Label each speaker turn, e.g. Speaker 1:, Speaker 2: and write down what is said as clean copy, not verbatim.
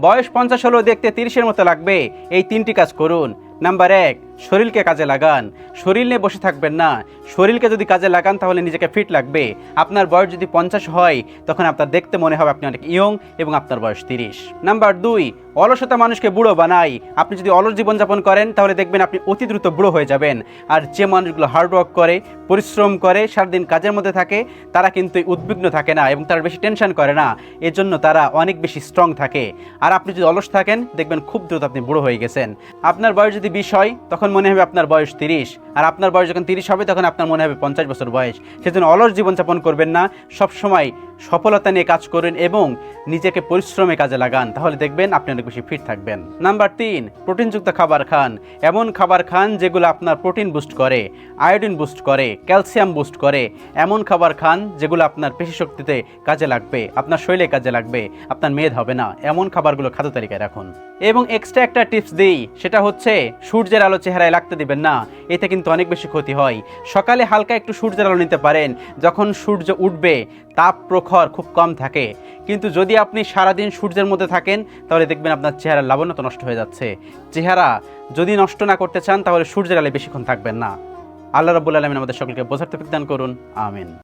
Speaker 1: বয়স 50 হলেও দেখতে 30-এর মতো লাগবে, এই 3টি কাজ করুন। নাম্বার 1, শরীরকে কাজে লাগান। শরীর নিয়ে বসে থাকবেন না, শরীরকে যদি কাজে লাগান তাহলে নিজেকে ফিট লাগবে। আপনার বয়স যদি 50 হয় তখন আপনার দেখতে মনে হবে আপনি অনেক ইয়ং এবং আপনার বয়স 30। নাম্বার 2, অলসতা মানুষকে বুড়ো বানায়। আপনি যদি অলস জীবনযাপন করেন তাহলে দেখবেন আপনি অতি দ্রুত বুড়ো হয়ে যাবেন। আর যে মানুষগুলো হার্ডওয়ার্ক করে, পরিশ্রম করে, সারাদিন কাজের মধ্যে থাকে, তারা কিন্তু উদ্বিগ্ন থাকে না এবং তারা বেশি টেনশন করে না, এজন্য তারা অনেক বেশি স্ট্রং থাকে। আর আপনি যদি অলস থাকেন দেখবেন খুব দ্রুত আপনি বুড়ো হয়ে গেছেন। আপনার বয়স যদি 20 হয় তখন মনে হবে আপনার বয়স 30, আর আপনার বয়স যখন 30 হবে তখন আপনার মনে হবে 50 বছর বয়স। সেজন্য অলস জীবনযাপন করবেন না, সবসময় সফলতা নিয়ে কাজ করুন এবং নিজেকে পরিশ্রমে কাজে লাগান, তাহলে দেখবেন আপনি অনেক বেশি ফিট থাকবেন। নাম্বার 3, প্রোটিনযুক্ত খাবার খান। এমন খাবার খান যেগুলো আপনার প্রোটিন বুস্ট করে, আয়োডিন বুস্ট করে, ক্যালসিয়াম বুস্ট করে। এমন খাবার খান যেগুলো আপনার পেশিশক্তিতে কাজে লাগবে, আপনার শরীরে কাজে লাগবে, আপনার মেদ হবে না। এমন খাবারগুলো খাদ্য তালিকায় রাখুন। এবং এক্সট্রা একটা টিপস দিই, সেটা হচ্ছে সূর্যের আলো চেহারায় লাগতে দিবেন না, এতে কিন্তু অনেক বেশি ক্ষতি হয়। সকালে হালকা একটু সূর্যের আলো নিতে পারেন, যখন সূর্য উঠবে তাপ প্রখর খুব কম থাকে। কিন্তু যদি আপনি সারাদিন সূর্যের মধ্যে থাকেন তাহলে দেখবেন আপনার চেহারার লাবণ্যতা নষ্ট হয়ে যাচ্ছে। চেহারা যদি নষ্ট না করতে চান তাহলে সূর্যের আলোয় বেশিক্ষণ থাকবেন না। আল্লাহ রাব্বুল আলামিন আমাদের সকলকে বোঝার তৌফিক দান করুন, আমিন।